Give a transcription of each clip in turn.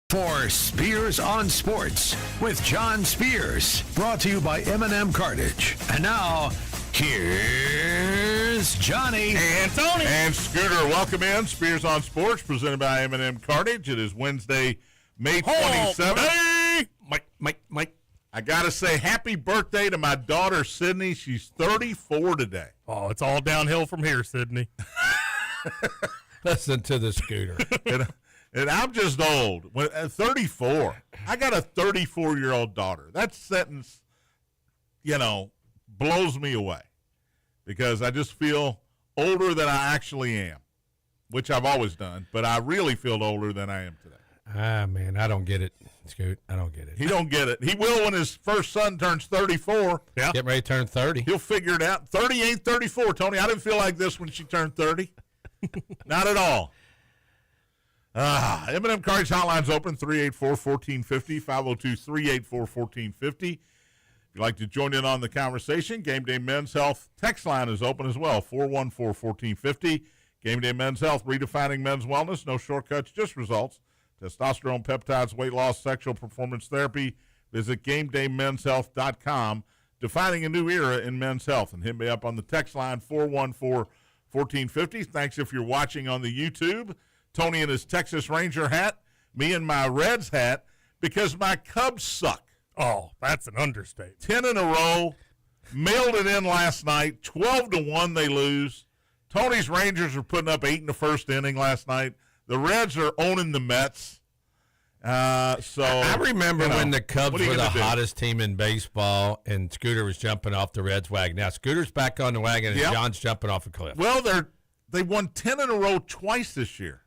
For Spears on Sports with John Spears, brought to you by M&M Cartage. And now, here's Johnny and Tony and Scooter. Welcome in Spears on Sports, presented by M&M Cartage. It is Wednesday, May 27th. Hey! Mike. I got to say happy birthday to my daughter, Sydney. She's 34 today. Oh, it's all downhill from here, Sydney. Listen to the Scooter. And I'm just old. At 34, I got a 34-year-old daughter. That sentence, blows me away because I just feel older than I actually am, which I've always done, but I really feel older than I am today. Ah, man, I don't get it, Scoot. I don't get it. He don't get it. He will when his first son turns 34. Yeah. Getting ready to turn 30. He'll figure it out. 30 ain't 34, Tony. I didn't feel like this when she turned 30. Not at all. M&M Cartage Hotline's open, 384-1450, 502-384-1450. If you'd like to join in on the conversation, Gameday Men's Health text line is open as well, 414-1450. Gameday Men's Health, redefining men's wellness, no shortcuts, just results. Testosterone, peptides, weight loss, sexual performance therapy. Visit GamedayMensHealth.com, defining a new era in men's health. And hit me up on the text line, 414-1450. Thanks if you're watching on the YouTube. Tony in his Texas Ranger hat, me in my Reds hat, because my Cubs suck. Oh, that's an understatement. 10 in a row, mailed it in last night, 12-1 they lose. Tony's Rangers are putting up 8 in the first inning last night. The Reds are owning the Mets. I remember when the Cubs were the hottest team in baseball, and Scooter was jumping off the Reds wagon. Now Scooter's back on the wagon, and John's jumping off a cliff. Well, they won 10 in a row twice this year.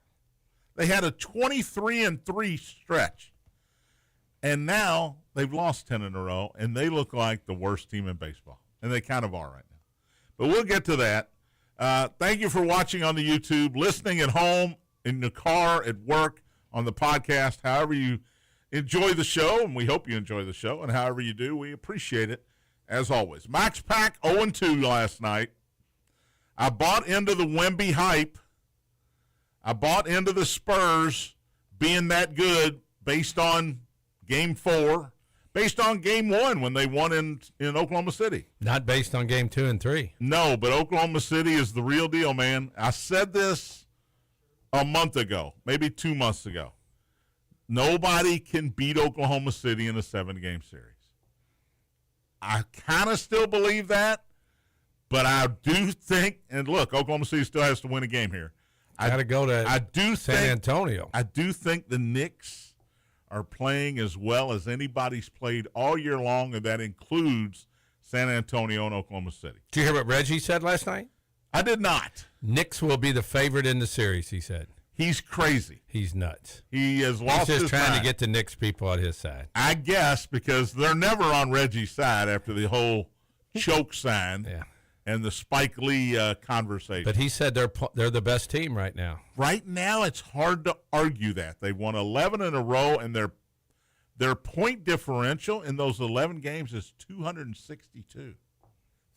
They had a 23-3 stretch, and now they've lost 10 in a row, and they look like the worst team in baseball, and they kind of are right now. But we'll get to that. Thank you for watching on the YouTube, listening at home, in the car, at work, on the podcast, however you enjoy the show, and we hope you enjoy the show, and however you do, we appreciate it, as always. Max Pack 0-2 last night. I bought into the Wemby hype. I bought into the Spurs being that good based on Game 4, based on Game 1 when they won in Oklahoma City. Not based on Game 2 and 3. No, but Oklahoma City is the real deal, man. I said this a month ago, maybe 2 months ago. Nobody can beat Oklahoma City in a 7-game series. I kind of still believe that, but I do think, and look, Oklahoma City still has to win a game here. Got to go to San Antonio. I do think the Knicks are playing as well as anybody's played all year long, and that includes San Antonio and Oklahoma City. Did you hear what Reggie said last night? I did not. Knicks will be the favorite in the series, he said. He's crazy. He's nuts. He has lost his mind. He's just trying to get the Knicks people on his side. I guess because they're never on Reggie's side after the whole choke sign. Yeah. And the Spike Lee conversation. But he said they're the best team right now. Right now, it's hard to argue that. They won 11 in a row, and their point differential in those 11 games is 262.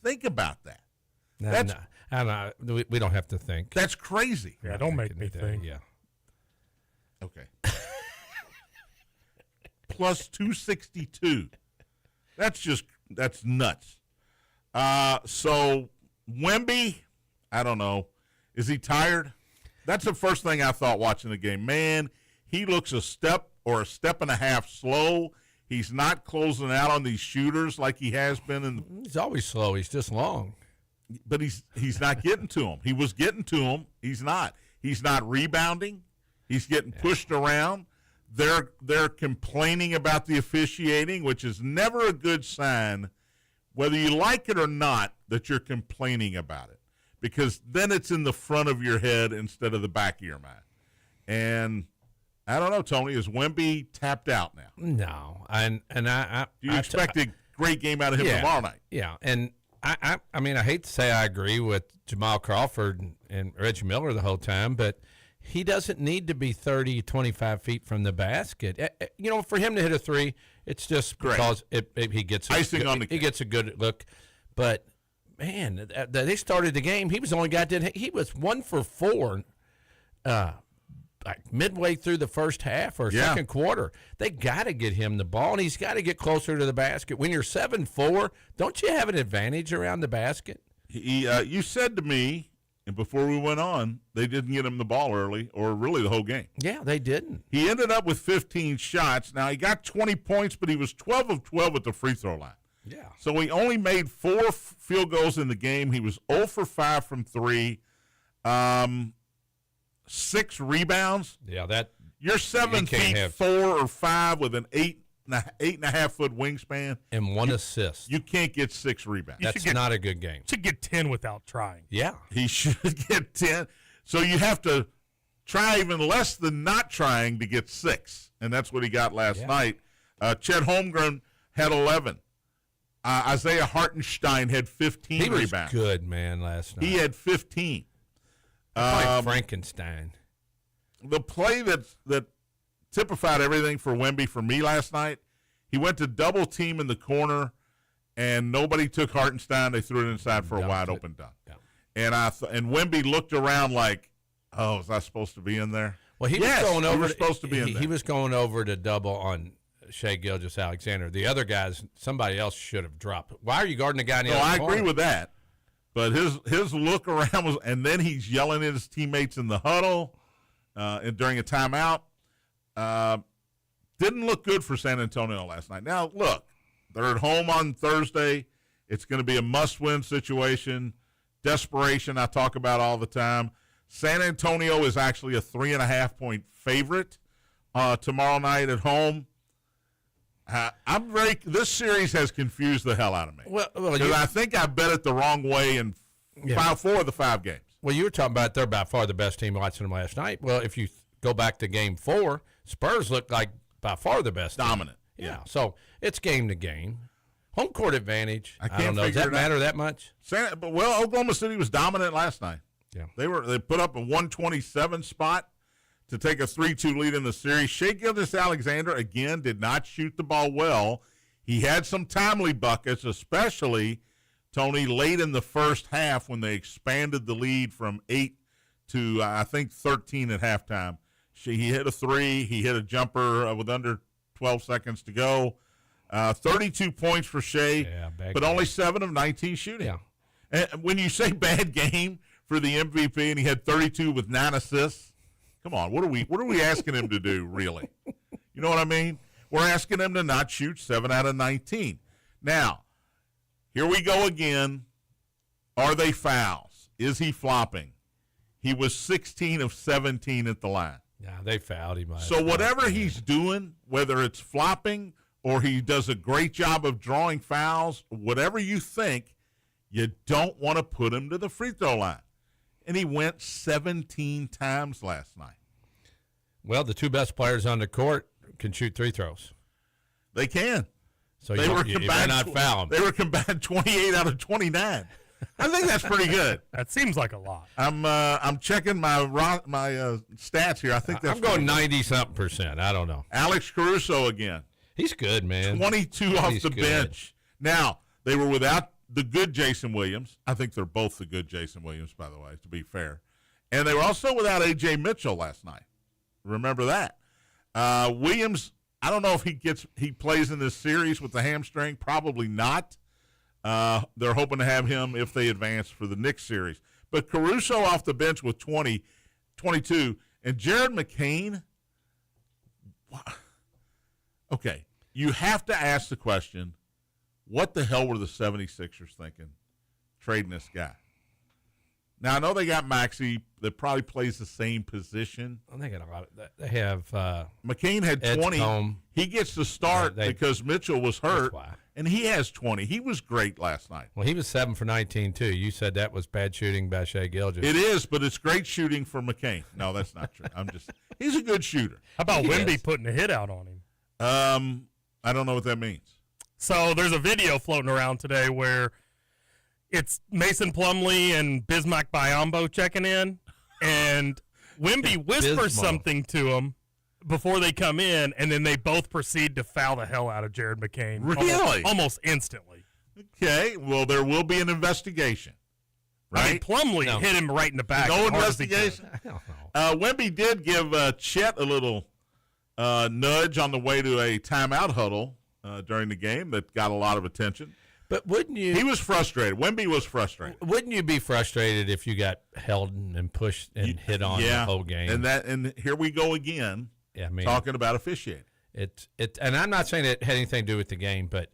Think about that. We don't have to think. That's crazy. Yeah, don't make me think. Yeah. Okay. Plus 262. That's nuts. So Wemby, I don't know. Is he tired? That's the first thing I thought watching the game. Man, he looks a step or a step and a half slow. He's not closing out on these shooters like he has been. He's always slow. He's just long. But he's not getting to him. He was getting to him. He's not. He's not rebounding. He's getting pushed around. They're complaining about the officiating, which is never a good sign, whether you like it or not, that you're complaining about it, because then it's in the front of your head instead of the back of your mind. And I don't know, Tony, is Wemby tapped out now? No, and I do you expect a great game out of him tomorrow night? Yeah, and I mean, I hate to say I agree with Jamal Crawford and Reggie Miller the whole time, but he doesn't need to be 30, 25 feet from the basket. For him to hit a three, it's just because he gets icing on the cake. He gets a good look. But man, they started the game. He was the only guy that he was 1 for 4 like midway through the first half or second quarter. They got to get him the ball, and he's got to get closer to the basket. When you're 7-4, don't you have an advantage around the basket? You said to me, and before we went on, they didn't get him the ball early or really the whole game. Yeah, they didn't. He ended up with 15 shots. Now, he got 20 points, but he was 12 of 12 at the free throw line. Yeah. So he only made 4 field goals in the game. He was 0 for 5 from 3. 6 rebounds. Yeah, that you're 7 feet 4 or 5 with an 8.5 foot wingspan and 1 assist. You can't get 6 rebounds. That's not a good game. Should get 10 without trying. Yeah, he should get 10. So you have to try even less than not trying to get 6, and that's what he got last night. Chet Holmgren had 11. Isaiah Hartenstein had 15 rebounds. He was good, man, last night. He had 15. Like Frankenstein. The play that typified everything for Wemby for me last night, he went to double team in the corner, and nobody took Hartenstein. They threw it inside for a wide open dunk. Yeah. And Wemby looked around like, oh, was I supposed to be in there? Well, he was going over. He was supposed to be in there. He was going over to double on Shai Gilgeous-Alexander. The other guys, somebody else should have dropped. Why are you guarding the guy in the other corner? I agree with that. But his look around was, and then he's yelling at his teammates in the huddle during a timeout. Didn't look good for San Antonio last night. Now, look, they're at home on Thursday. It's going to be a must-win situation. Desperation I talk about all the time. San Antonio is actually a 3.5-point favorite tomorrow night at home. This series has confused the hell out of me. Well, I think I bet it the wrong way in 4 of the 5 games. Well, you were talking about they're by far the best team watching them last night. Well, if you go back to Game 4, Spurs looked like by far the best dominant team. Yeah, so it's game to game. Home court advantage. I don't know. Does that matter that much? Oklahoma City was dominant last night. Yeah, they put up a 127 spot to take a 3-2 lead in the series. Shai Gilgeous-Alexander, again, did not shoot the ball well. He had some timely buckets, especially, Tony, late in the first half when they expanded the lead from 8 to, I think, 13 at halftime. He hit a 3. He hit a jumper with under 12 seconds to go. 32 points for Shai, but only 7 of 19 shooting. Yeah. And when you say bad game for the MVP and he had 32 with 9 assists, come on, what are we asking him to do, really? You know what I mean? We're asking him to not shoot 7 out of 19. Now, here we go again. Are they fouls? Is he flopping? He was 16 of 17 at the line. Yeah, they fouled him. So whatever he's doing, whether it's flopping or he does a great job of drawing fouls, whatever you think, you don't want to put him to the free throw line. And he went 17 times last night. Well, the 2 best players on the court can shoot 3 throws. They can. So you better not foul them. They were combined 28 out of 29. I think that's pretty good. That seems like a lot. I'm checking my stats here. I think that's. I'm going 90-something%. I don't know. Alex Caruso again. He's good, man. 22 off the bench. Now they were without the good Jason Williams. I think they're both the good Jason Williams, by the way, to be fair. And they were also without A.J. Mitchell last night. Remember that. Williams, I don't know if he plays in this series with the hamstring. Probably not. They're hoping to have him if they advance for the Knicks series. But Caruso off the bench with 22. And Jared McCain, okay, you have to ask the question, what the hell were the 76ers thinking trading this guy? Now, I know they got Maxey that probably plays the same position. They got a lot of, they have McCain had 20. He gets the start because Mitchell was hurt, and he has 20. He was great last night. Well, he was 7 for 19, too. You said that was bad shooting by Shai Gilgeous. It is, but it's great shooting for McCain. No, that's not true. He's a good shooter. How about Wemby putting a hit out on him? I don't know what that means. So there's a video floating around today where it's Mason Plumlee and Bismack Biyombo checking in, and Wemby whispers something to him before they come in, and then they both proceed to foul the hell out of Jared McCain. Really? Almost instantly. Okay, well, there will be an investigation. Right? I mean, Plumlee hit him right in the back. No investigation? I don't Wemby did give Chet a little nudge on the way to a timeout huddle during the game that got a lot of attention. But wouldn't you? He was frustrated. Wemby was frustrated. Wouldn't you be frustrated if you got held and pushed and hit on the whole game? And here we go again. Yeah, I mean, talking about officiating. And I'm not saying it had anything to do with the game, but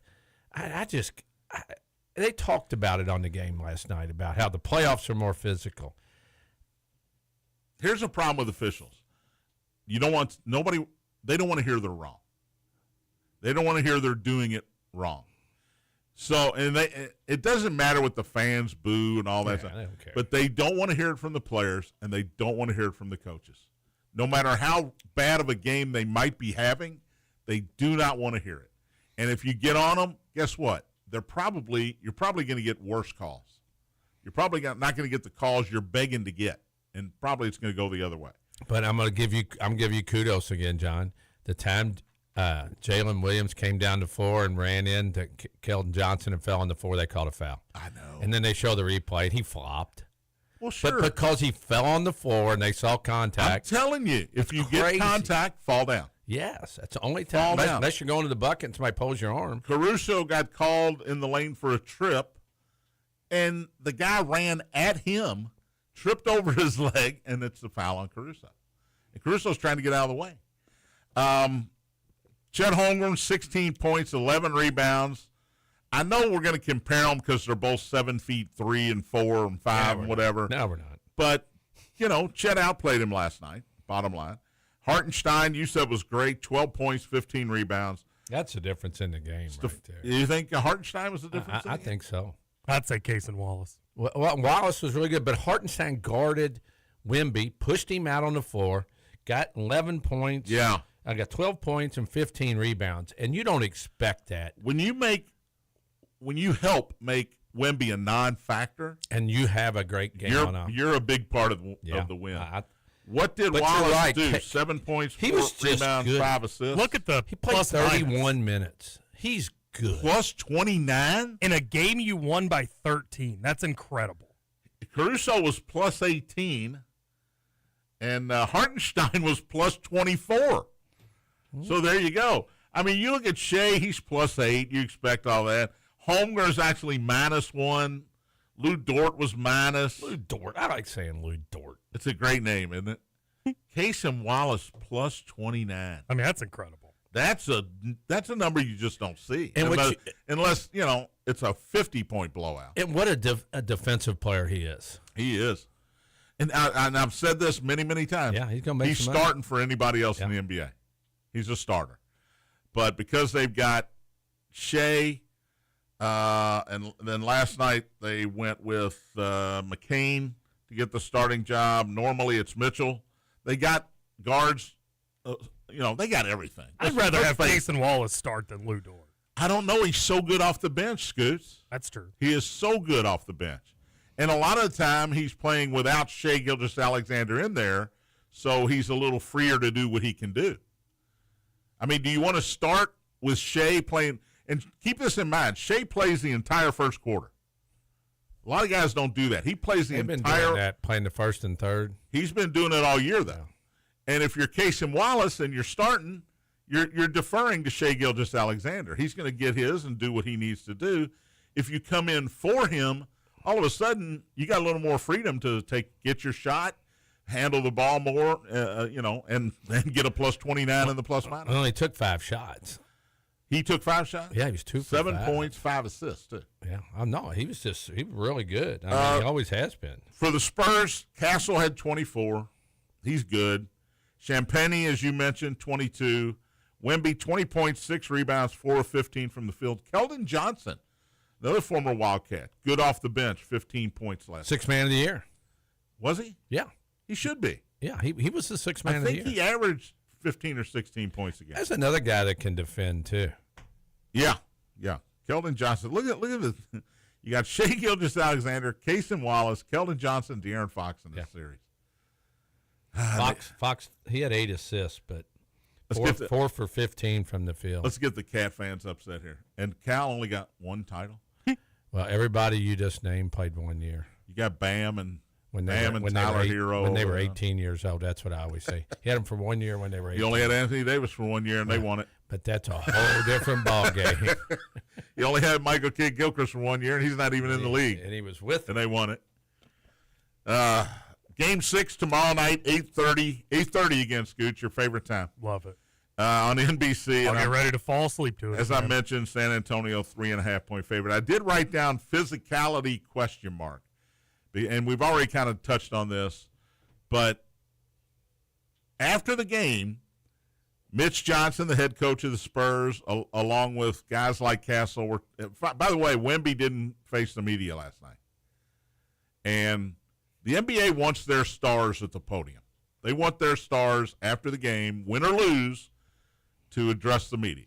they talked about it on the game last night about how the playoffs are more physical. Here's a problem with officials. They don't want to hear they're wrong. They don't want to hear they're doing it wrong. So, it doesn't matter what the fans boo and all that stuff. They don't care. But they don't want to hear it from the players, and they don't want to hear it from the coaches. No matter how bad of a game they might be having, they do not want to hear it. And if you get on them, guess what? You're probably going to get worse calls. You're probably not going to get the calls you're begging to get, and probably it's going to go the other way. But I'm giving you kudos again, John. The time Jalen Williams came down the floor and ran into Keldon Johnson and fell on the floor, they called a foul. I know. And then they show the replay, and he flopped. Well, sure. But because he fell on the floor and they saw contact. I'm telling you, if you crazy. get contact, fall down. Yes, that's the only time. Unless you're going to the bucket and somebody pulls your arm. Caruso got called in the lane for a trip, and the guy ran at him, tripped over his leg, and it's a foul on Caruso. And Caruso's trying to get out of the way. Chet Holmgren, 16 points, 11 rebounds. I know we're going to compare them because they're both 7'3" and 4 and 5 and whatever. No, we're not. But, Chet outplayed him last night, bottom line. Hartenstein, you said, was great, 12 points, 15 rebounds. That's the difference in the game right there. You think Hartenstein was the difference? I think so. I'd say Case and Wallace. Well, Wallace was really good, but Hartenstein guarded Wemby, pushed him out on the floor, got 11 points. Yeah. I got 12 points and 15 rebounds, and you don't expect that. When you help make Wemby a non-factor, and you have a great game you're a big part of the win. What did but Wallace do? 7 points, 4 rebounds, good. 5 assists. Look at he played 31 minutes. He's good. Plus 29? In a game you won by 13. That's incredible. Caruso was plus 18, and Hartenstein was plus 24. So there you go. I mean, you look at Shea, he's plus 8. You expect all that. Holmgren's actually -1. Lou Dort was minus. Lou Dort. I like saying Lou Dort. It's a great name, isn't it? Case and Wallace plus 29. I mean, that's incredible. That's a number you just don't see. And unless it's a 50-point blowout. And what a defensive player he is. He is. And I've said this many, many times. Yeah, he's going to make some starting money for anybody else in the NBA. He's a starter. But because they've got Shea, and then last night they went with McCain to get the starting job. Normally it's Mitchell. They got guards. They got everything. I'd rather have Case and Wallace start than Lou Dort. I don't know. He's so good off the bench, Scoots. That's true. He is so good off the bench. And a lot of the time he's playing without Shea Gilgeous-Alexander in there, so he's a little freer to do what he can do. I mean, do you want to start with Shea playing? And keep this in mind, Shea plays the entire first quarter. A lot of guys don't do that. He plays the entire. Been doing that, playing the first and third. He's been doing it all year, though. Yeah. And if you're Case and Wallace and you're starting, you're deferring to Shea Gilgeous-Alexander. He's going to get his and do what he needs to do. If you come in for him, all of a sudden you got a little more freedom to get your shot, handle the ball more, and then get a plus 29 in the plus minus. He only took 5 shots. He took 5 shots? Yeah, he was 2 for 7 5. points, 5 assists, too. Yeah, I know. He was really good. I mean, he always has been. For the Spurs, Castle had 24. He's good. Champagny, as you mentioned, 22. Wemby, 20 points, 6 rebounds, 4 of 15 from the field. Keldon Johnson, another former Wildcat, good off the bench, 15 points last Sixth man of the year. Was he? Yeah. He should be. Yeah, he was the sixth man of the year. I think he averaged 15 or 16 points a game. That's another guy that can defend, too. Yeah. Keldon Johnson. Look at this. You got Shea Gilgeous-Alexander, Case and Wallace, Keldon Johnson, De'Aaron Fox in this series. Fox, he had 8 assists, but 4 for 15 from the field. Let's get the Cat fans upset here. And Cal only got 1 title. Well, everybody you just named played 1 year. You got Bam and when they Bam were, and when they Tyler were, Hero when they were over 18 years old. That's what I always say. He had them for 1 year when they were 18. You only had Anthony Davis for 1 year, and they won it. But that's a whole different ball game. You only had Michael Kidd-Gilchrist for 1 year, and he's not even in the league. And he was with them. And they won it. Game 6 tomorrow night, 8:30 again, Scoot, your favorite time. Love it. On NBC. I'll get ready to fall asleep to it. As I mentioned, San Antonio 3.5-point favorite. I did write down physicality ? And we've already kind of touched on this. But after the game, Mitch Johnson, the head coach of the Spurs, along with guys like Castle, were. By the way, Wemby didn't face the media last night. And the NBA wants their stars at the podium. They want their stars after the game, win or lose, to address the media.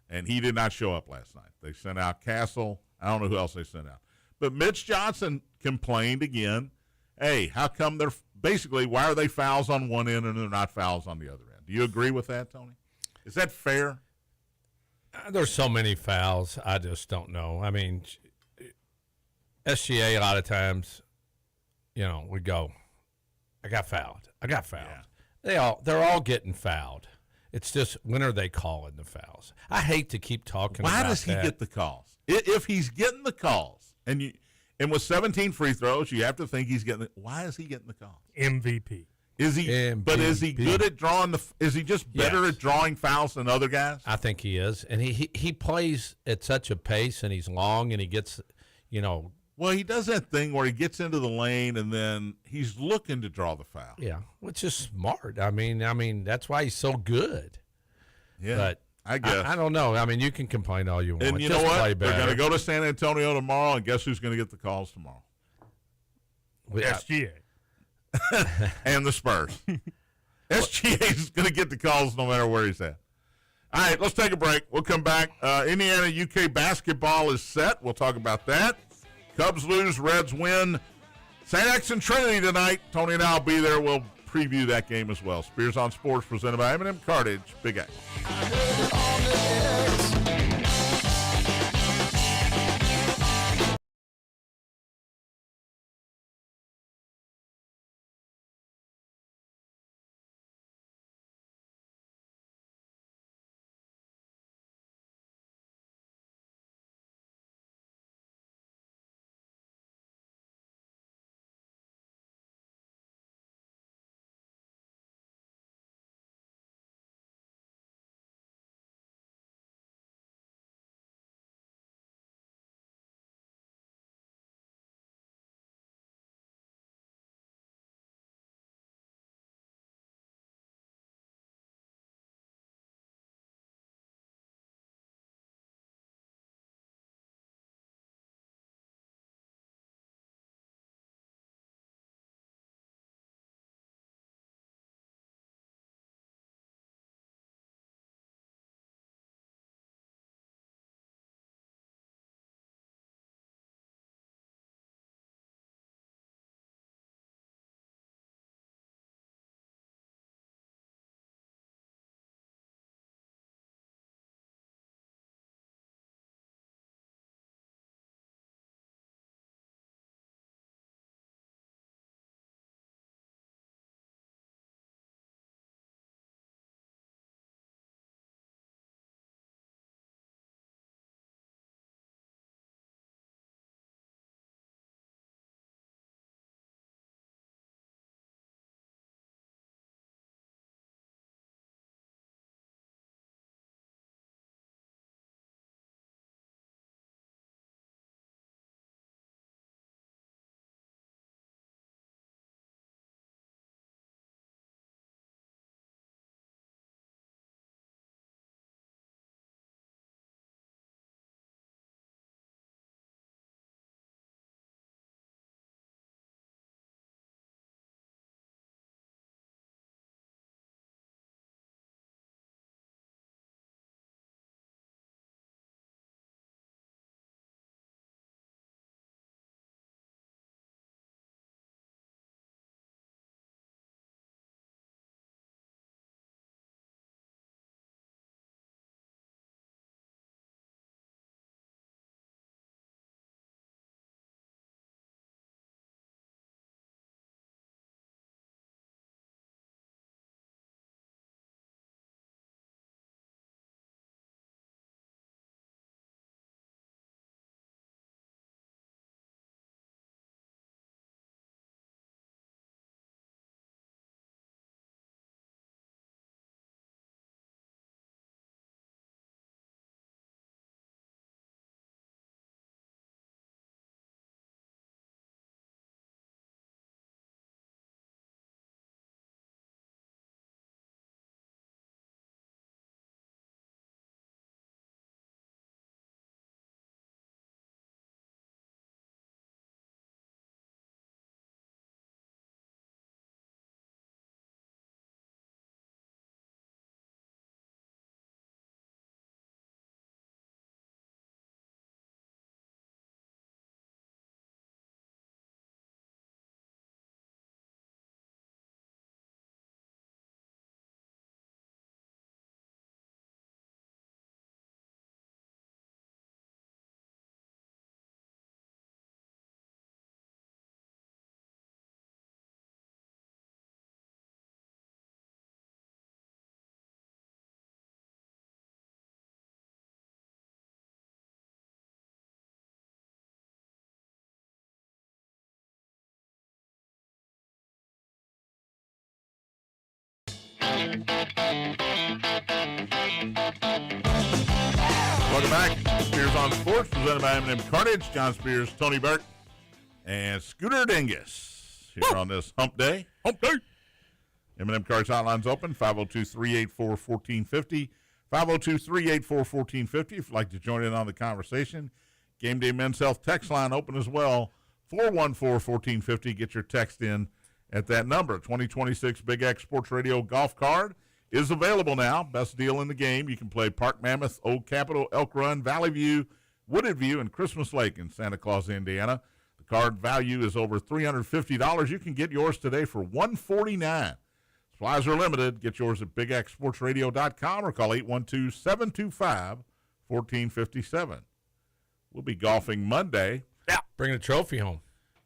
And he did not show up last night. They sent out Castle. I don't know who else they sent out. But Mitch Johnson complained again, hey, how come they're basically, why are they fouls on one end and they're not fouls on the other end? Do you agree with that, Tony? Is that fair? There's so many fouls, I just don't know. I mean, SGA a lot of times, would go, I got fouled. Yeah. They're all getting fouled. It's just, when are they calling the fouls? I hate to keep talking about that. Why does he get the calls? If he's getting the calls, and with 17 free throws, you have to think he's getting why is he getting the calls? MVP. Is he? MVP. But is he good at drawing is he just better at drawing fouls than other guys? I think he is. And he plays at such a pace, and he's long, and he gets, Well, he does that thing where he gets into the lane and then he's looking to draw the foul. Yeah, which is smart. I mean that's why he's so good. Yeah, but I guess I don't know. I mean, you can complain all you want. And you Just know what? play They're better. going to go to San Antonio tomorrow, and guess who's going to get the calls tomorrow? SGA. And the Spurs. SGA is going to get the calls no matter where he's at. All right, let's take a break. We'll come back. Indiana UK basketball is set. We'll talk about that. Cubs lose, Reds win. St. X and Trinity tonight. Tony and I will be there. We'll preview that game as well. Spears on Sports presented by M&M Cartage. Big X. Welcome back. Spears on Sports, presented by M&M Cartage. John Spears, Tony Burke, and Scooter Dingus here on this hump day. Hump day. M&M Cartage hotline's open, 502-384-1450. 502-384-1450 if you'd like to join in on the conversation. Gameday Men's Health text line open as well, 414-1450. Get your text in at that number. 2026 Big X Sports Radio golf card is available now. Best deal in the game. You can play Park Mammoth, Old Capitol, Elk Run, Valley View, Wooded View, and Christmas Lake in Santa Claus, Indiana. The card value is over $350. You can get yours today for $149. Supplies are limited. Get yours at bigxsportsradio.com or call 812-725-1457. We'll be golfing Monday. Yeah. Bring a trophy home.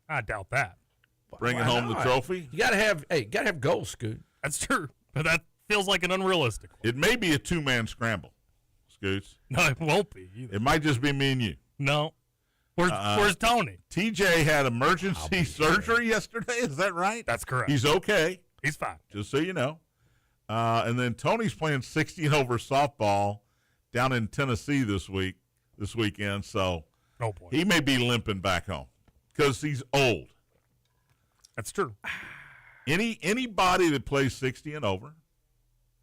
I doubt that. Bringing home the trophy. You gotta have goals, Scoot. That's true. But that feels like an unrealistic one. It may be a two-man scramble, Scoots. No, it won't be either. It might just be me and you. No. Where's Tony? TJ had emergency surgery yesterday. Is that right? That's correct. He's okay. He's fine. Just so you know. And then Tony's playing 60 and over softball down in Tennessee this weekend. So Oh, boy. he may be limping back home because he's old. That's true. Anybody that plays 60 and over,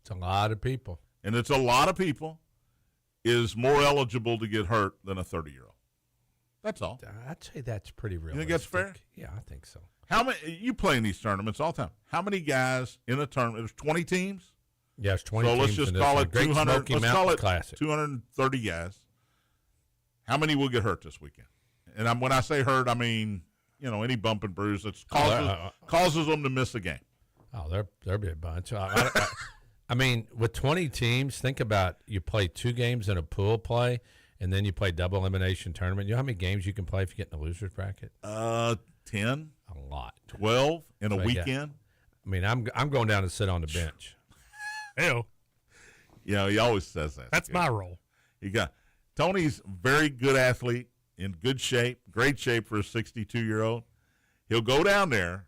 It's a lot of people. and it's a lot of people, is more eligible to get hurt than a 30-year-old. That's all. I'd say that's pretty realistic. think that's fair? Yeah, I think so. How many you play in these tournaments all the time? How many guys in a tournament? There's 20 teams. Yeah, it's 20 So teams let's just in this call one. it Great 200. Smoky Let's Mountain call it Classic. 230 guys. How many will get hurt this weekend? And when I say hurt, I mean any bump and bruise that causes them to miss a game. Oh, there'll be a bunch. I mean, with 20 teams, think about you play 2 games in a pool play, and then you play double elimination tournament. You know how many games you can play if you get in the loser's bracket? 10, A lot. 12 in a So, yeah. weekend. I mean, I'm going down to sit on the bench. Ew. He always says that. That's my role. Tony's a very good athlete, in good shape, great shape for a 62-year-old. He'll go down there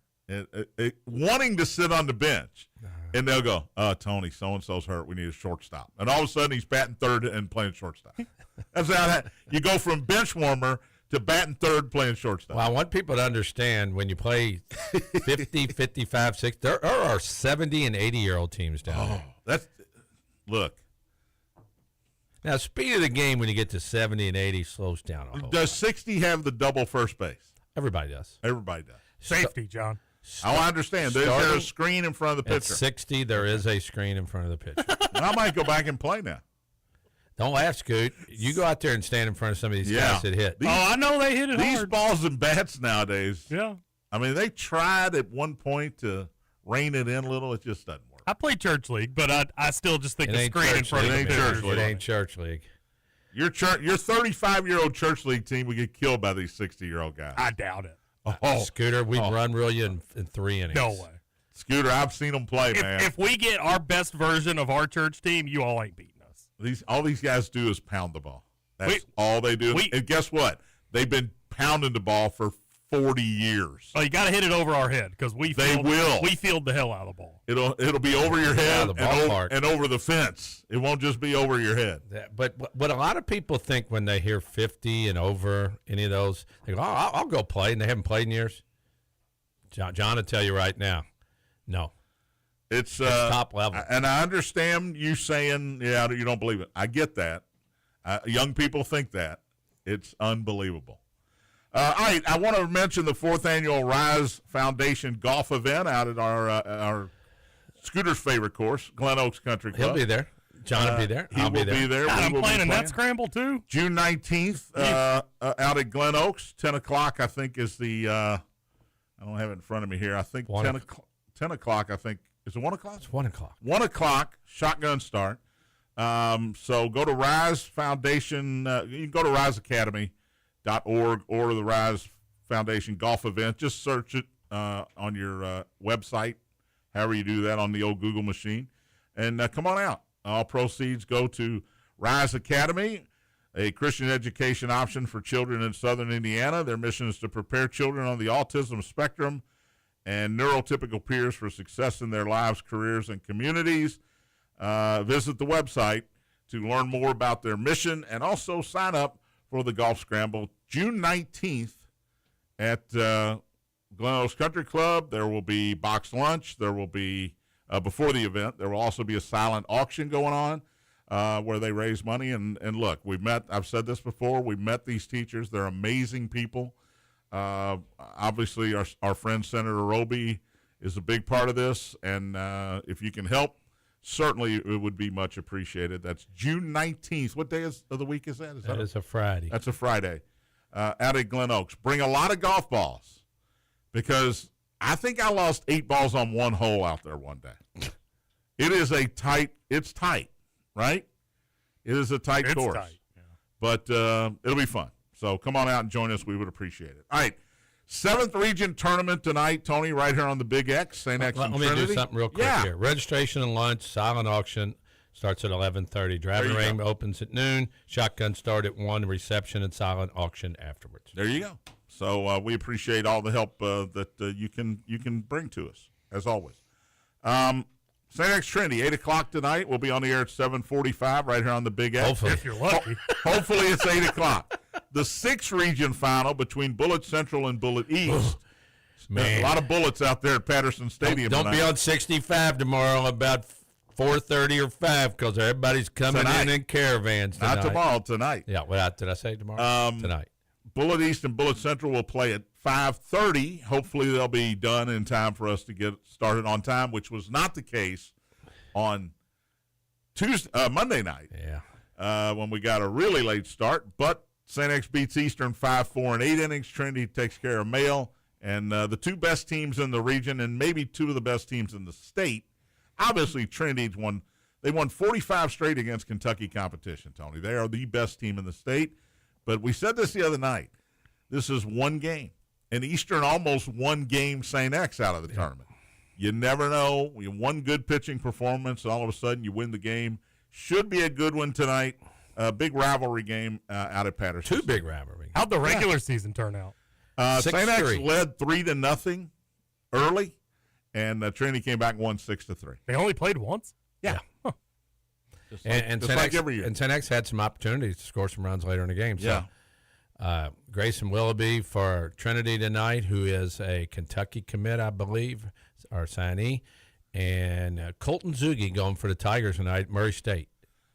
wanting to sit on the bench, and they'll go, Tony, so-and-so's hurt. We need a shortstop. And all of a sudden, he's batting third and playing shortstop. That's how you go from bench warmer to batting third playing shortstop. Well, I want people to understand when you play 50, 55, 60, there are 70 and 80-year-old teams down there. Look. Now, speed of the game when you get to 70 and 80 slows down a whole Does lot. 60 have the double first base? Everybody does. Everybody does. Safety, John. I understand. There's a screen in front of the At pitcher. 60, there is a screen in front of the pitcher. I might go back and play now. Don't laugh, Scoot. You go out there and stand in front of some of these guys that hit. I know they hit it These hard. balls and bats nowadays, Yeah. I mean, they tried at one point to rein it in a little. It just doesn't work. I play church league, but I still just think It the ain't screen in church front of league. the It ain't pitcher. church It ain't church league. Your 35-year-old church league team would get killed by these 60-year-old guys. I doubt it. Scooter, we'd run real you in 3 innings. No way. Scooter, I've seen them play, man. If we get our best version of our church team, you all ain't beating us. All these guys do is pound the ball. That's all they do. And guess what? They've been pounding the ball for 40 years. Oh, you got to hit it over our head because we field the hell out of the ball. It'll be over your head Out of the ballpark. and over the fence. It won't just be over your head. But what a lot of people think when they hear 50 and over, any of those, they go, I'll go play, and they haven't played in years. John will tell you right now, no. It's top level. And I understand you saying, you don't believe it. I get that. Young people think that. It's unbelievable. All right, I want to mention the 4th annual Rise Foundation golf event out at our Scooter's favorite course, Glen Oaks Country Club. He'll be there. John will be there. He I'll will be there. God, We I'm will be playing a net scramble too. June 19th out at Glen Oaks, 10 o'clock, I think, is the I don't have it in front of me here. I think 10 o'clock, I think. Is it 1 o'clock? It's 1 o'clock. 1 o'clock, shotgun start. So go to Rise Foundation. You can go to riseacademy.org or the Rise Foundation golf event. Just search it on your website, however you do that on the old Google machine. And come on out. All proceeds go to Rise Academy, a Christian education option for children in southern Indiana. Their mission is to prepare children on the autism spectrum and neurotypical peers for success in their lives, careers, and communities. visit the website to learn more about their mission and also sign up for the Golf Scramble June 19th at Glen Oaks Country Club. There will be boxed lunch. There will be, before the event, there will also be a silent auction going on where they raise money. And look, I've said this before, we've met these teachers. They're amazing people. Obviously, our friend Senator Roby is a big part of this. And if you can help, certainly it would be much appreciated. That's June 19th. What day of the week is that? That is a Friday. That's a Friday out at Glen Oaks. Bring a lot of golf balls because I think I lost 8 balls on one hole out there one day. It is it's tight, right? It is a tight course. Tight, yeah. But it'll be fun. So come on out and join us. We would appreciate it. All right. 7th Region Tournament tonight, Tony, right here on the Big X, St. X and Trinity. Let me do something real quick here. Registration and lunch, silent auction starts at 11:30. Driving range opens at noon. Shotgun start at 1. Reception and silent auction afterwards. There you go. So we appreciate all the help that you can bring to us, as always. St. X Trinity, 8 o'clock tonight. We'll be on the air at 7:45 right here on the Big X. Hopefully. If you're lucky. Hopefully it's 8 o'clock. The 6th Region Final between Bullitt Central and Bullitt East. Man. A lot of Bullets out there at Patterson Stadium Don't be on 65 tomorrow about 4:30 or 5 because everybody's coming in caravans tonight. Not tomorrow, tonight. Yeah, what did I say tomorrow? Tonight. Bullitt East and Bullitt Central will play at 5:30. Hopefully they'll be done in time for us to get started on time, which was not the case on Monday night. Yeah. When we got a really late start, but St. X beats Eastern 5-4 in 8 innings. Trinity takes care of Mail. And the 2 best teams in the region and maybe 2 of the best teams in the state. Obviously, Trinity's won. They won 45 straight against Kentucky competition, Tony. They are the best team in the state. But we said this the other night. This is one game. And Eastern almost won game St. X out of the tournament. You never know. You one good pitching performance, and all of a sudden you win the game. Should be a good one tonight. A big rivalry game out at Patterson. 2 big rivalry. How'd the regular season turn out? St. X led 3-0 early, and Trinity came back and won 6-3. They only played once? Yeah. Huh. And St. X had some opportunities to score some runs later in the game. So, Grayson Willoughby for Trinity tonight, who is a Kentucky commit, I believe, our signee, and Colton Zugi going for the Tigers tonight at Murray State.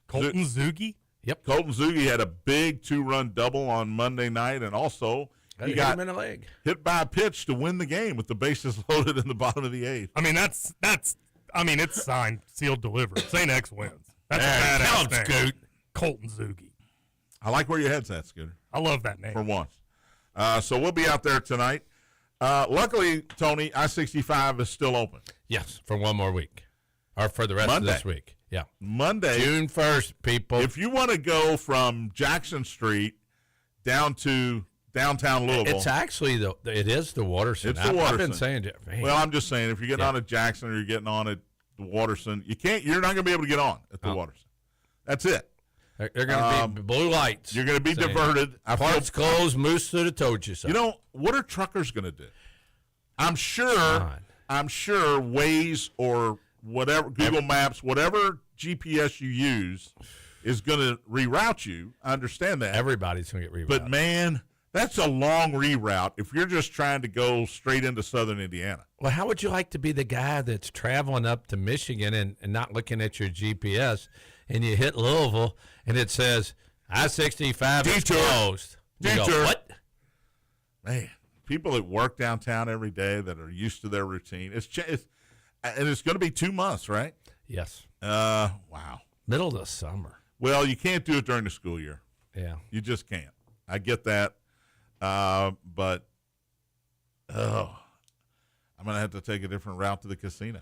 Colton Zugi? Yep. Colton Zugi had a big 2-run double on Monday night, and also he got him in the leg. Hit by a pitch to win the game with the bases loaded in the bottom of the 8th. I mean, it's signed, sealed, delivered. St. X wins. That's a badass name. Scoot. Colton Zugi. I like where your head's at, Scooter. I love that name. For once. So we'll be out there tonight. Luckily, Tony, I-65 is still open. Yes, for one more week. Or for the rest of this week. Yeah. Monday. June 1st, people. If you want to go from Jackson Street down to downtown Louisville. It's actually it is the Waterson. It's the Waterson. I've been saying it. Man. Well, I'm just saying if you're getting on at Jackson or you're getting on at the Waterson, you're not going to be able to get on at the Waterson. That's it. They're going to be blue lights. You're going to be diverted. Parts closed. Moose should have told you so. You know, what are truckers going to do? I'm sure Waze or whatever, Google Maps, whatever GPS you use is going to reroute you. I understand that. Everybody's going to get rerouted. But, man, that's a long reroute if you're just trying to go straight into southern Indiana. Well, how would you like to be the guy that's traveling up to Michigan and not looking at your GPS, and you hit Louisville, and it says I-65 is closed? You go, what? Man, people that work downtown every day that are used to their routine. And it's going to be 2 months, right? Yes. Wow. Middle of the summer. Well, you can't do it during the school year. Yeah. You just can't. I get that. But, I'm going to have to take a different route to the casino.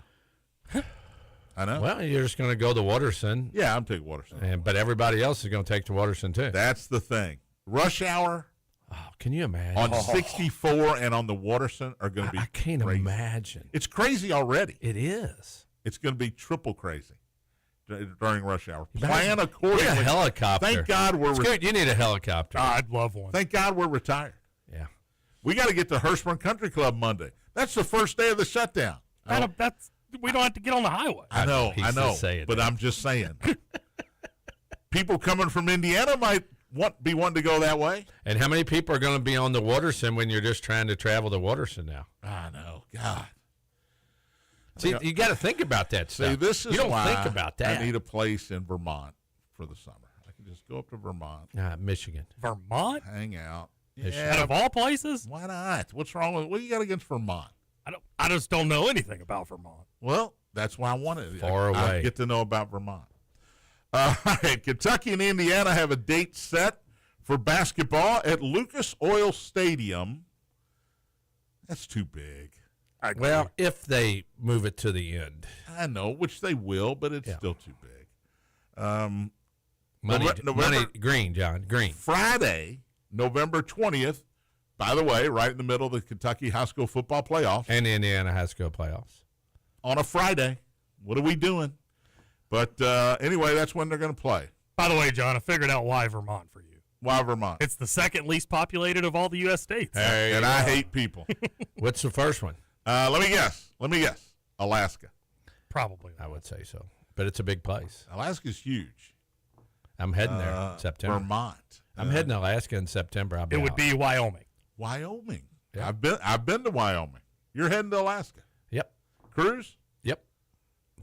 I know. Well, you're just going to go to Waterson. Yeah, I'm taking Waterson. But everybody else is going to take to Waterson, too. That's the thing. Rush hour. Oh, can you imagine? On 64 and on the Waterson are going to be I can't crazy. Imagine. It's crazy already. It is. It's going to be triple crazy during rush hour. Plan accordingly. Get a helicopter. Thank God we're Scoot, you need a helicopter. I'd love one. Thank God we're retired. Yeah. We got to get to Hirschman Country Club Monday. That's the first day of the shutdown. That's we don't have to get on the highway. I know, but I'm just saying. People coming from Indiana might be wanting to go that way. And how many people are going to be on the Waterson when you're just trying to travel to Waterson now? I know, God. See, you got to think about that stuff. See, this is you don't why think about that. I need a place in Vermont for the summer. I can just go up to Vermont, Michigan, Vermont, hang out. Out of all places, why not? What's wrong with what do you got against Vermont? I just don't know anything about Vermont. Well, that's why I wanted it. Far away. I get to know about Vermont. All right, Kentucky and Indiana have a date set for basketball at Lucas Oil Stadium. That's too big. Well, if they move it to the end. I know, which they will, but it's still too big. Money, green, John, green. Friday, November 20th, by the way, right in the middle of the Kentucky high school football playoffs. And the Indiana high school playoffs. On a Friday. What are we doing? But anyway, that's when they're going to play. By the way, John, I figured out why Vermont for you. Why Vermont? It's the second least populated of all the U.S. states. And I hate people. What's the first one? Let me guess. Alaska. Probably. I would say so. But it's a big place. Alaska's huge. I'm heading there in September. Vermont. I'm heading to Alaska in September. It would be Wyoming. Wyoming. Yeah. I've been to Wyoming. You're heading to Alaska. Yep. Cruise? Yep.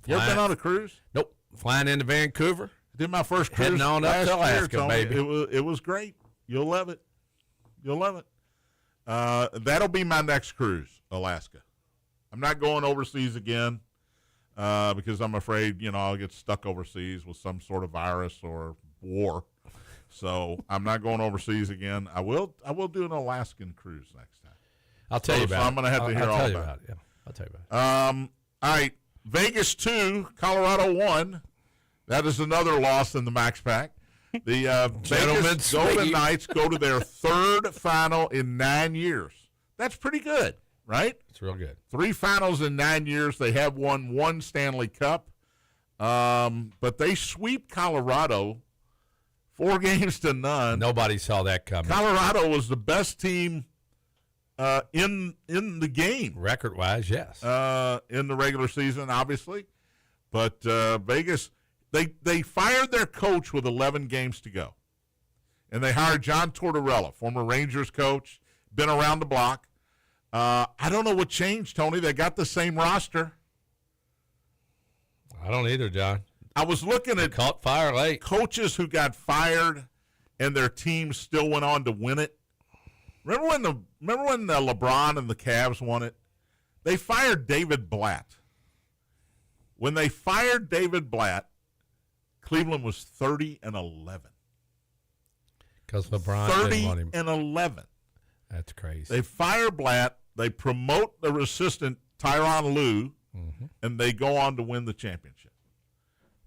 You ever been on a cruise? Nope. Flying into Vancouver. Did my first cruise Heading on up last to year, Alaska, Tony. baby. It was great. You'll love it. You'll love it. That'll be my next cruise, Alaska. I'm not going overseas again because I'm afraid, I'll get stuck overseas with some sort of virus or war. So I'm not going overseas again. I will do an Alaskan cruise next time. I'll tell you about it. So I'm going to have to hear all about it. Yeah, I'll tell you about it. All right. Vegas 2, Colorado 1. That is another loss in the Max Pack. The Vegas Golden Knights go to their third final in 9 years. That's pretty good, right? It's real good. 3 finals in 9 years. They have won 1 Stanley Cup. But they sweep Colorado 4-0. Nobody saw that coming. Colorado was the best team in the game. Record-wise, yes. In the regular season, obviously. But Vegas, they fired their coach with 11 games to go. And they hired John Tortorella, former Rangers coach, been around the block. I don't know what changed, Tony. They got the same roster. I don't either, John. I was looking at Caught fire late. coaches who got fired and their team still went on to win it. Remember when LeBron and the Cavs won it? They fired David Blatt. When they fired David Blatt, Cleveland was 30-11. Because LeBron didn't want him. 30-11. That's crazy. They fire Blatt. They promote the assistant Tyronn Lue, and they go on to win the championship.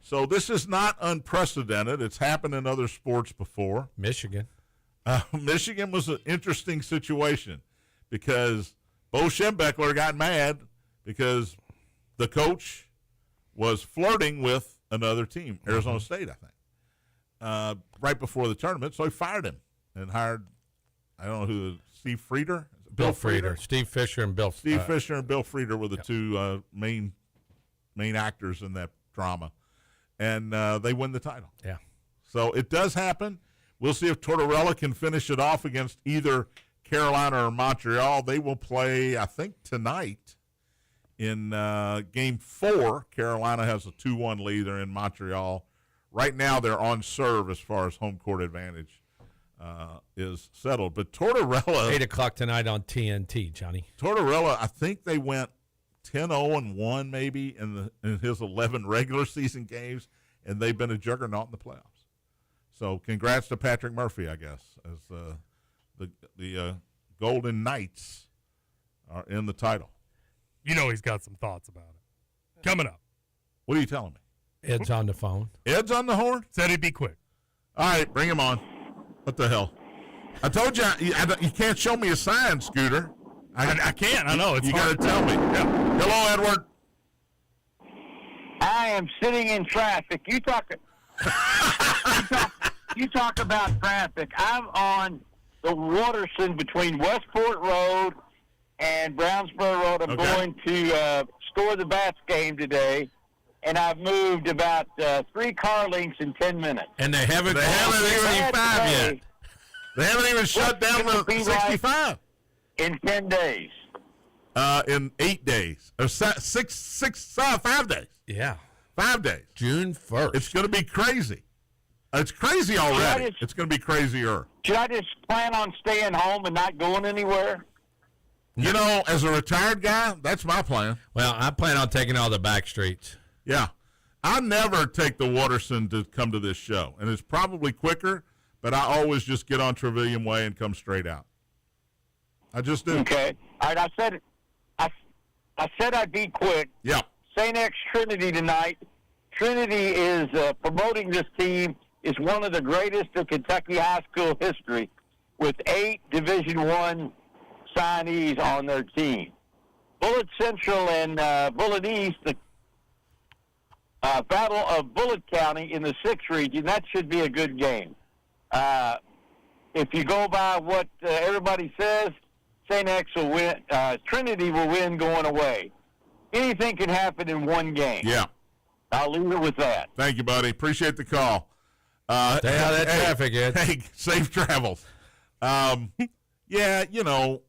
So this is not unprecedented. It's happened in other sports before. Michigan. Michigan was an interesting situation because Bo Schembechler got mad because the coach was flirting with another team, Arizona State, I think, right before the tournament. So he fired him and hired, I don't know who, Steve Frieder? Bill Frieder. Steve Fisher and Bill Steve Fisher and Bill Frieder were the two main actors in that drama. And they win the title. Yeah. So it does happen. We'll see if Tortorella can finish it off against either Carolina or Montreal. They will play, I think, tonight in Game 4. Carolina has a 2-1 lead. They're in Montreal. Right now they're on serve as far as home court advantage is settled. But Tortorella... 8 o'clock tonight on TNT, Johnny. Tortorella, I think they went 10-0-1 maybe in his 11 regular season games, and they've been a juggernaut in the playoffs. So congrats to Patrick Murphy, I guess, as the Golden Knights are in the title. You know he's got some thoughts about it. Coming up. What are you telling me? Ed's on the phone. Ed's on the horn? Said he'd be quick. All right, bring him on. What the hell? I told you you can't show me a sign, Scooter. I can't. I know. It's you got to tell me. Yeah. Hello, Edward. I am sitting in traffic. You talk about traffic. I'm on the Waterson between Westport Road and Brownsboro Road. I'm going to score the Bats game today, and I've moved about 3 car links in 10 minutes. And they haven't even 65 yet. They haven't even shut down the 65 in 10 days. in 8 days or 5 days. Yeah, 5 days. June 1st. It's going to be crazy. It's crazy already. It's going to be crazier. Should I just plan on staying home and not going anywhere? You know, as a retired guy, that's my plan. Well, I plan on taking all the back streets. Yeah. I never take the Waterson to come to this show, and it's probably quicker, but I always just get on Trevilian Way and come straight out. I just do. Okay. All right, I said I'd be quick. Yeah. St. X Trinity tonight. Trinity is promoting this team. Is one of the greatest in Kentucky high school history, with 8 Division I signees on their team. Bullitt Central and Bullitt East, the battle of Bullitt County in the 6th region. That should be a good game. If you go by what everybody says, St. X will win. Trinity will win going away. Anything can happen in one game. Yeah. I'll leave it with that. Thank you, buddy. Appreciate the call. Stay out of that traffic, Ed. Hey, safe travels. Yeah, you know,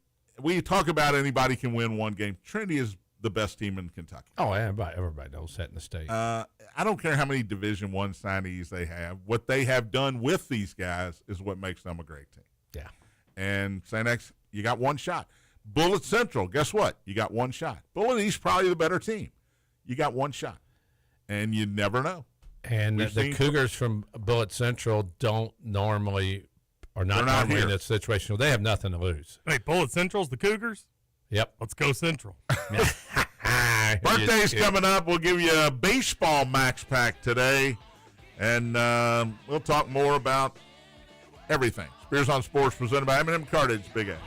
we talk about anybody can win one game. Trinity is the best team in Kentucky. Oh, everybody knows that in the state. I don't care how many Division I signees they have. What they have done with these guys is what makes them a great team. Yeah. And St. X, you got one shot. Bullitt Central, guess what? You got one shot. Bullitt East, probably the better team. You got one shot. And you never know. And the Cougars from Bullitt Central are not normally in this situation. They have nothing to lose. Hey, Bullitt Central's the Cougars? Yep. Let's go Central. Birthday's coming up. We'll give you a baseball max pack today. And we'll talk more about everything. Spears on Sports presented by M&M Cartage. Big A.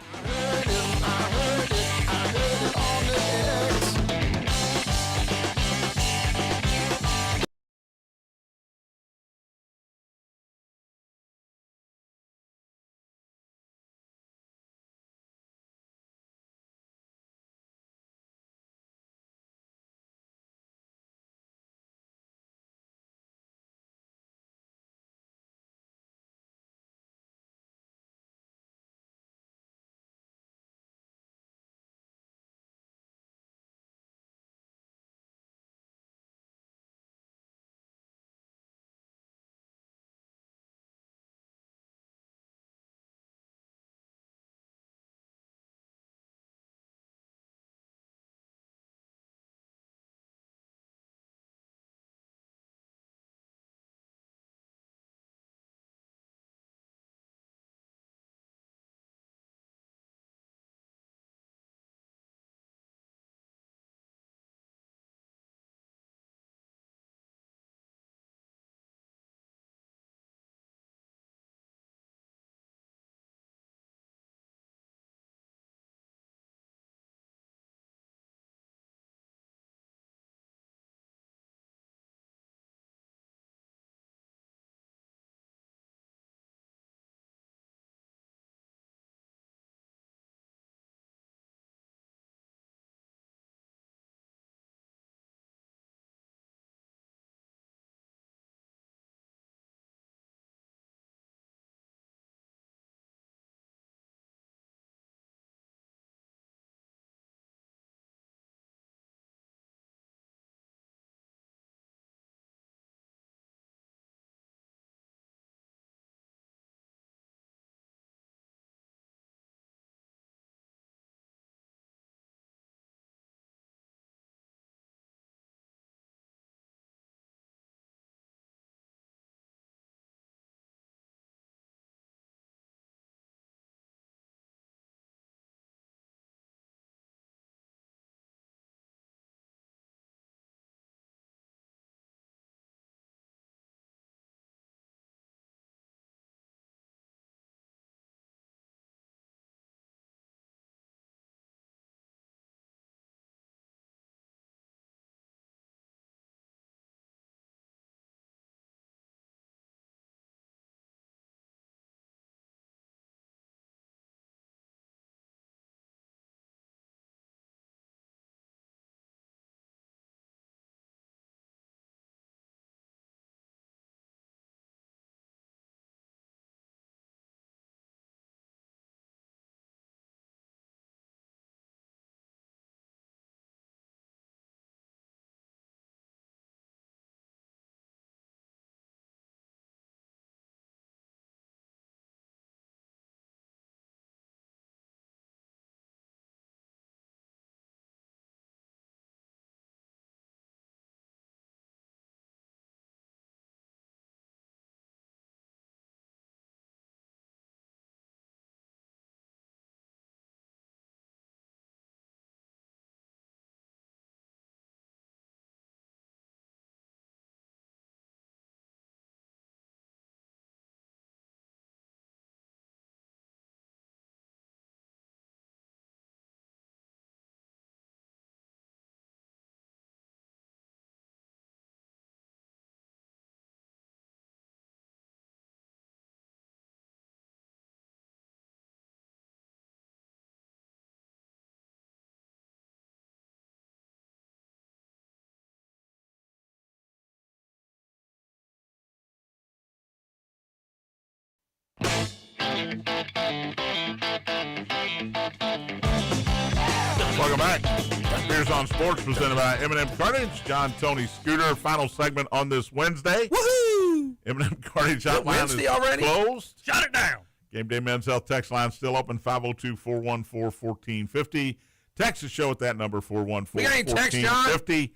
Welcome back. Spears on Sports presented by M&M Cartage. John, Tony, Scooter. Final segment on this Wednesday. Woohoo! M&M Cartage hotline is already? closed. Shut it down. Gameday Men's Health text line still open, 502-414-1450. Text the show at that number, 414-1450.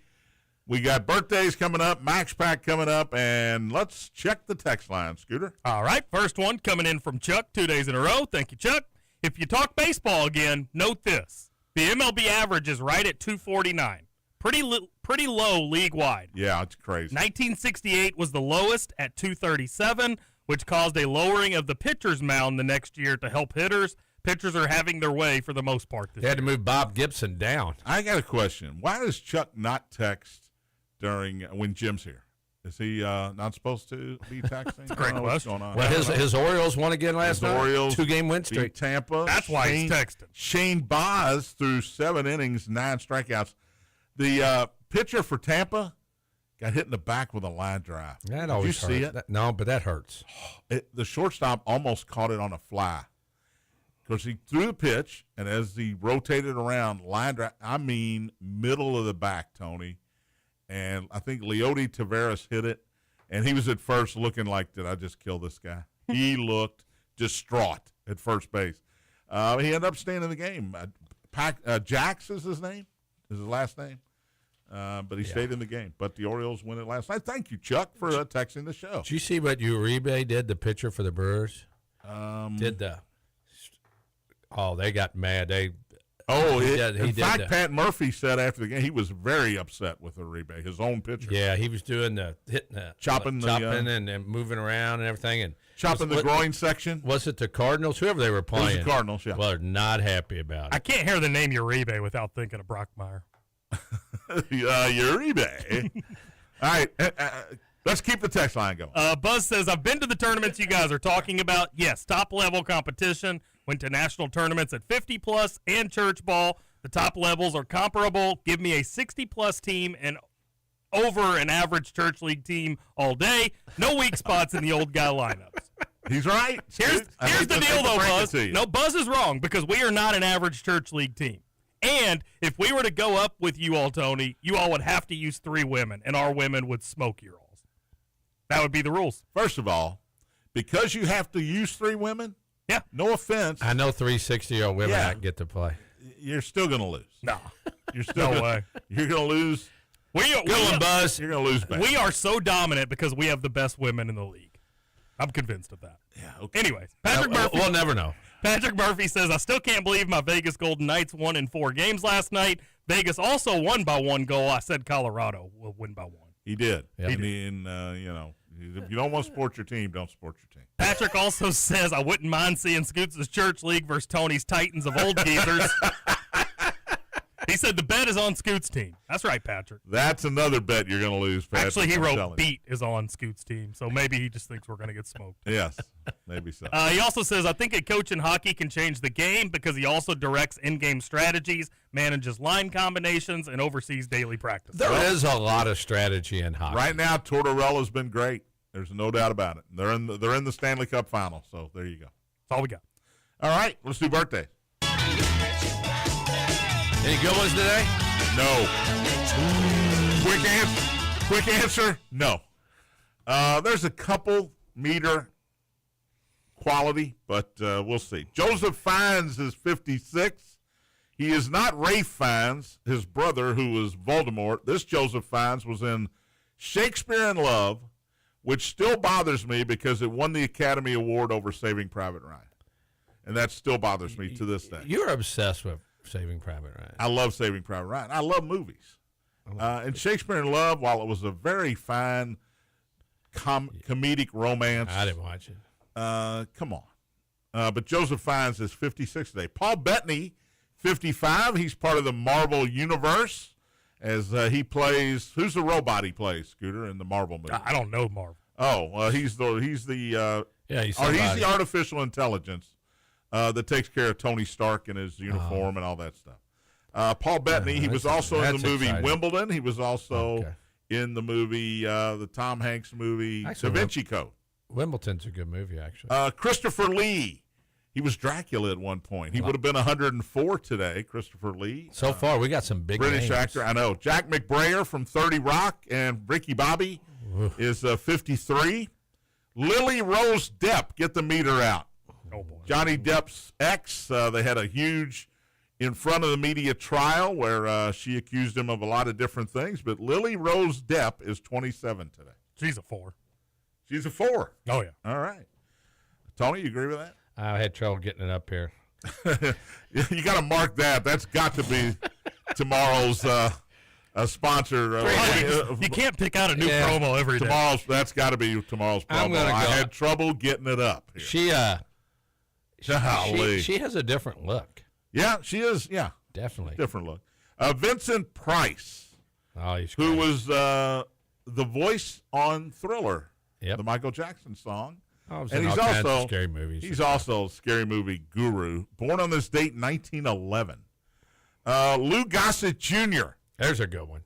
We got birthdays coming up, Max Pack coming up, and let's check the text line, Scooter. All right, first one coming in from Chuck 2 days in a row. Thank you, Chuck. If you talk baseball again, note this. The MLB average is right at 249. Pretty low league-wide. Yeah, it's crazy. 1968 was the lowest at 237, which caused a lowering of the pitcher's mound the next year to help hitters. Pitchers are having their way for the most part this They had year. to move Bob Gibson down. I got a question. Why does Chuck not text when Jim's here? Is he not supposed to be texting? a great what's question. going on? Well, his Orioles won again last night. Orioles 2-game win beat streak. Tampa. That's why he's texting. Shane Baz threw 7 innings, 9 strikeouts. The pitcher for Tampa got hit in the back with a line drive. That Did always you see hurts. it? No, but that hurts. The shortstop almost caught it on a fly because he threw the pitch, and as he rotated around, line drive, I mean middle of the back, Tony. And I think Leody Taveras hit it, and he was at first looking like, did I just kill this guy? He looked distraught at first base. He ended up staying in the game. Jax is his name, is his last name. But he stayed in the game. But the Orioles win it last night. Thank you, Chuck, for texting the show. Did you see what Uribe did, the pitcher for the Brewers? They got mad. In fact, Pat Murphy said after the game he was very upset with Uribe, his own pitcher. Yeah, he was doing chopping and moving around and everything. And chopping the groin section. Was it the Cardinals? Whoever they were playing. It was the Cardinals, yeah. Well, they're not happy about it. I can't hear the name Uribe without thinking of Brockmeyer. Uribe. All right, let's keep the text line going. Buzz says, I've been to the tournaments you guys are talking about. Yes, top-level competition. Went to national tournaments at 50-plus and church ball. The top levels are comparable. Give me a 60-plus team and over an average church league team all day. No weak spots in the old guy lineups. He's right. Here's the deal, though, Buzz. No, Buzz is wrong because we are not an average church league team. And if we were to go up with you all, Tony, you all would have to use 3 women, and our women would smoke your alls. That would be the rules. First of all, because you have to use 3 women, yeah. No offense. I know 3 60-year-old women that get to play. You're still going to lose. No. You're still way. You're going to lose. Good one, Buzz. You're going to lose bad. We are so dominant because we have the best women in the league. I'm convinced of that. Yeah. Okay. Anyways, Patrick Murphy. We'll never know. Patrick Murphy says, I still can't believe my Vegas Golden Knights won in 4 games last night. Vegas also won by 1 goal. I said Colorado will win by 1. He did. Yep. I mean, if you don't want to support your team, don't support your team. Patrick also says, I wouldn't mind seeing Scoots' Church League versus Tony's Titans of Old Geezers. He said the bet is on Scoot's team. That's right, Patrick. That's another bet you're going to lose, Patrick. Actually, he wrote beat is on Scoot's team, so maybe he just thinks we're going to get smoked. Yes, maybe so. He also says, I think a coach in hockey can change the game because he also directs in-game strategies, manages line combinations, and oversees daily practice. There is a lot of strategy in hockey. Right now, Tortorella's been great. There's no doubt about it. They're in the Stanley Cup final, so there you go. That's all we got. All right, let's do birthdays. Any good ones today? No. Quick answer, no. There's a couple meter quality, but we'll see. Joseph Fiennes is 56. He is not Rafe Fiennes, his brother, who was Voldemort. This Joseph Fiennes was in Shakespeare in Love, which still bothers me because it won the Academy Award over Saving Private Ryan. And that still bothers me to this day. You're obsessed with Saving Private Ryan. I love Saving Private Ryan. I love movies. And Shakespeare in Love, while it was a very fine comedic romance. I didn't watch it. Come on. But Joseph Fiennes is 56 today. Paul Bettany, 55. He's part of the Marvel Universe as he plays. Who's the robot he plays, Scooter, in the Marvel movie? I don't know Marvel. Oh, he's the artificial intelligence that takes care of Tony Stark in his uniform and all that stuff. Paul Bettany, he was also in the movie exciting. Wimbledon. He was also in the movie, the Tom Hanks movie, Da Vinci Code. Wimbledon's a good movie, actually. Christopher Lee He was Dracula at one point. He would have been 104 today, Christopher Lee. So far, we got some big British names. actor, I know. Jack McBrayer from 30 Rock and Ricky Bobby is 53. Lily Rose Depp, get the meter out. Oh, boy. Johnny Depp's ex, they had a huge in front of the media trial where she accused him of a lot of different things. But Lily Rose Depp is 27 today. She's a 4. She's a 4. Oh, yeah. All right. Tony, you agree with that? I had trouble getting it up here. You got to mark that. That's got to be tomorrow's sponsor. You can't pick out a new Yeah. promo every day. That's got to be tomorrow's I'm promo. gonna I go- had trouble getting it up. Here. Golly. She has a different look. Yeah, she is. Yeah, Definitely. different look. Vincent Price, Oh, he's who great. was the voice on Thriller, Yep. the Michael Jackson song. Oh, And he's all kinds also of scary movies. He's also a scary movie guru. Born on this date, 1911. Lou Gossett Jr., There's a good one.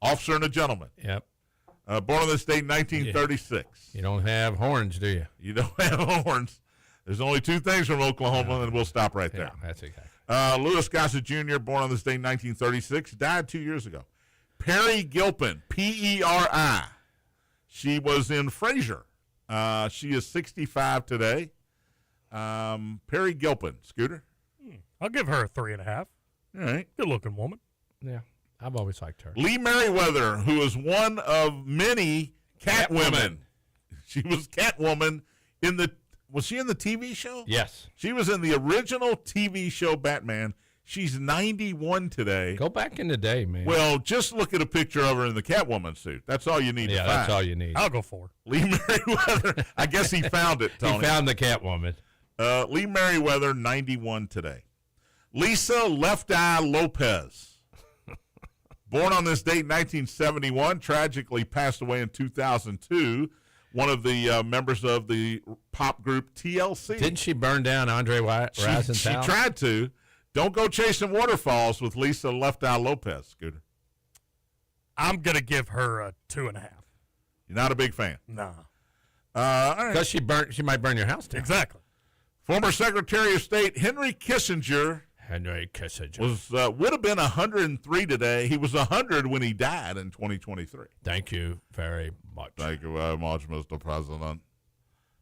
Officer and a Gentleman. Yep. Born on this date, 1936. You don't have horns, do you? You don't have horns. There's only two things from Oklahoma, and we'll stop right there. Yeah, that's exactly. Louis Gossett Jr., born on this day, 1936, died 2 years ago. Perry Gilpin, P-E-R-I. She was in Frasier. She is 65 today. Perry Gilpin, Scooter. I'll give her a 3.5. All right. Good-looking woman. Yeah, I've always liked her. Lee Merriweather, who is one of many Catwomen. She was Catwoman in the. Was she in the TV show? Yes. She was in the original TV show Batman. She's 91 today. Go back in the day, man. Well, just look at a picture of her in the Catwoman suit. That's all you need to yeah, find. that's all you need. I'll go 4. Lee Merriweather. I guess he found it, Tony. He found the Catwoman. Lee Merriweather, 91 today. Lisa Left Eye Lopez. Born on this date, 1971, tragically passed away in 2002. One of the members of the pop group TLC. Didn't she burn down Andre Rison's She house? tried to. Don't go chasing waterfalls with Lisa Left Eye Lopez, Scooter. I'm going to give her a 2.5. You're not a big fan. Nah. All right. Because she might burn your house down. Exactly. Former Secretary of State Henry Kissinger Henry Kissinger. was would have been 103 today. He was 100 when he died in 2023. Thank you very much. Thank you very much, Mr. President.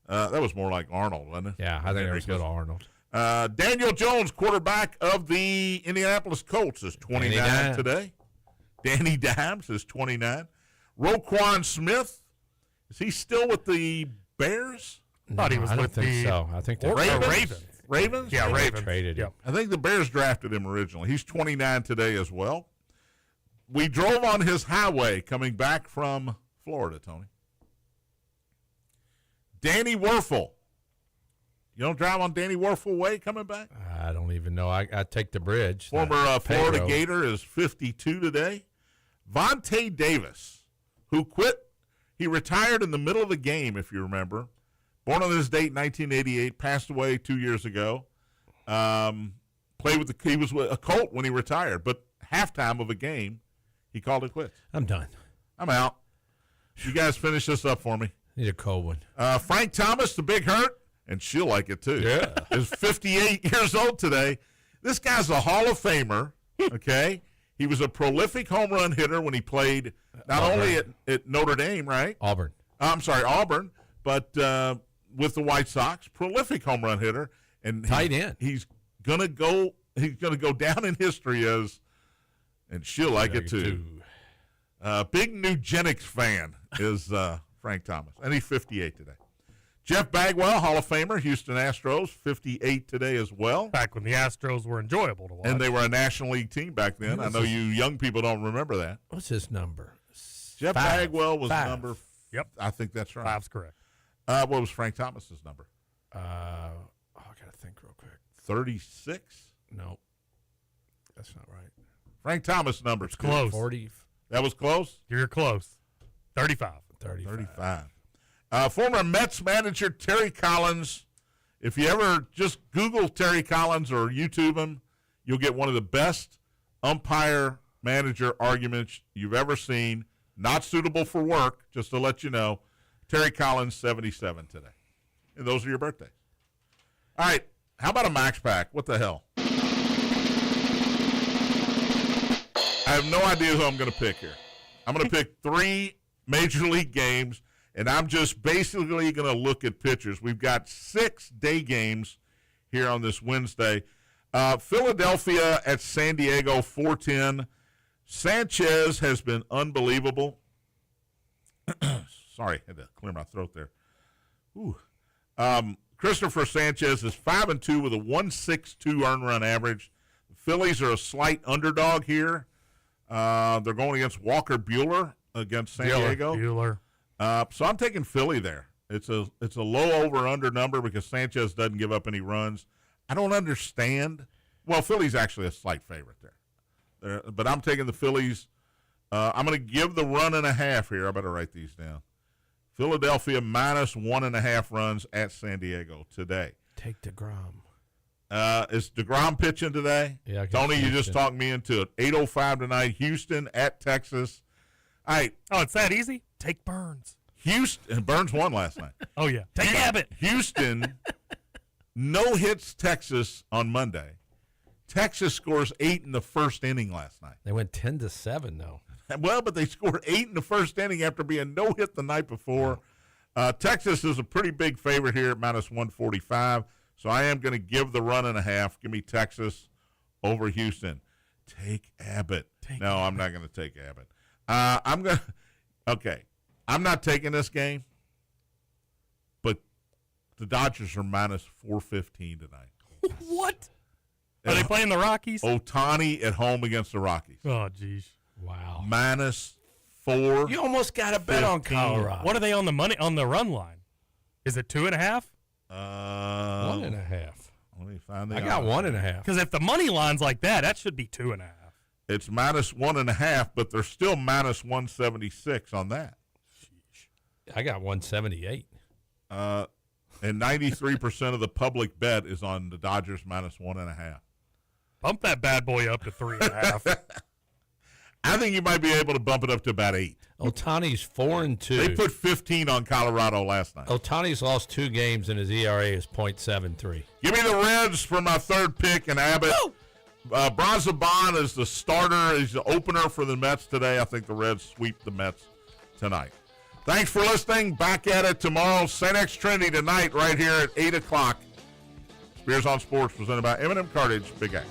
That was more like Arnold, wasn't it? Yeah, I think it Henry was good Kissinger. Arnold. Daniel Jones, quarterback of the Indianapolis Colts, is 29 Danny Dimes. today. Danny Dimes is 29. Roquan Smith, is he still with the Bears? Thought he was I don't with think the so. I think they Ravens. Ravens? Yeah, They Ravens. traded him. Yeah. I think the Bears drafted him originally. He's 29 today as well. We drove on his highway coming back from Florida, Tony. Danny Werfel. You don't drive on Danny Werfel Way coming back? I don't even know. I take the bridge. Former the Florida Pedro. Gator is 52 today. Vontae Davis, who quit, he retired in the middle of the game, if you remember. Born on this date, 1988, passed away 2 years ago. Played with he was with a Colt when he retired, but halftime of a game, he called it quits. I'm done. I'm out. You guys finish this up for me. Need a cold one. Frank Thomas, the Big Hurt, and she'll like it too. Yeah. Is 58 years old today. This guy's a Hall of Famer, okay? He was a prolific home run hitter when he played not only at Notre Dame, right? Auburn. I'm sorry, Auburn, but with the White Sox, prolific home run hitter. And Tight end. He's gonna go down in history as, and she'll like it too. Big Nugenics fan is Frank Thomas, and he's 58 today. Jeff Bagwell, Hall of Famer, Houston Astros, 58 today as well. Back when the Astros were enjoyable to watch. And they were a National League team back then. I know you young people don't remember that. What's his number? Jeff Bagwell was Five. number. Yep. I think that's right. 5's correct. What was Frank Thomas's number? I got to think real quick. 36. No, that's not right. Frank Thomas' number. Close. 40, That was close. You're close. 35. 35. Former Mets manager Terry Collins. If you ever just Google Terry Collins or YouTube him, you'll get one of the best umpire manager arguments you've ever seen. Not suitable for work, just to let you know. Terry Collins, 77 today. And those are your birthdays. All right. How about a max pack? What the hell? I have no idea who I'm going to pick here. I'm going to pick 3 Major League games, and I'm just basically going to look at pitchers. We've got 6 day games here on this Wednesday. Philadelphia at San Diego, 4:10. Sanchez has been unbelievable. Sorry, had to clear my throat there. Ooh. Christopher Sanchez is 5-2 with a 1.62 earned run average. The Phillies are a slight underdog here. They're going against Walker Buehler against San Diego. Buehler. So I'm taking Philly there. It's a low over-under number because Sanchez doesn't give up any runs. I don't understand. Well, Philly's actually a slight favorite there. But I'm taking the Phillies. I'm going to give the 1.5 here. I better write these down. Philadelphia minus 1.5 runs at San Diego today. Take DeGrom. Is DeGrom pitching today? Yeah, Tony, you just talked me into it. 8:05 tonight, Houston at Texas. All right. Oh, it's that easy? Take Burns. Houston. Burns won last night. Oh, yeah. Take Abbott. Houston no hits Texas on Monday. Texas scores 8 in the first inning last night. They went 10-7 though. Well, but they scored 8 in the first inning after being no hit the night before. Texas is a pretty big favorite here at minus 145. So I am going to give the 1.5. Give me Texas over Houston. Take Abbott. I'm not going to take Abbott. I'm not taking this game, but the Dodgers are minus 415 tonight. What? Are they playing the Rockies? Ohtani at home against the Rockies. Oh, geez. Wow. Minus 4. You almost got a bet on Colorado. What are they on the run line? Is it 2.5? 1.5. Let me find that. I got 1.5. Because if the money line's like that should be 2.5. It's minus 1.5, but they're still minus 176 on that. I got 178. And 93% of the public bet is on the Dodgers minus 1.5. Bump that bad boy up to 3.5. I think you might be able to bump it up to about 8. Ohtani's 4-2. They put 15 on Colorado last night. Ohtani's lost 2 games and his ERA is .73. Give me the Reds for my third pick and Abbott. Brazoban is the starter. He's the opener for the Mets today. I think the Reds sweep the Mets tonight. Thanks for listening. Back at it tomorrow. St. X Trinity tonight right here at 8 o'clock. Spears on Sports presented by M&M Cartage. Big X.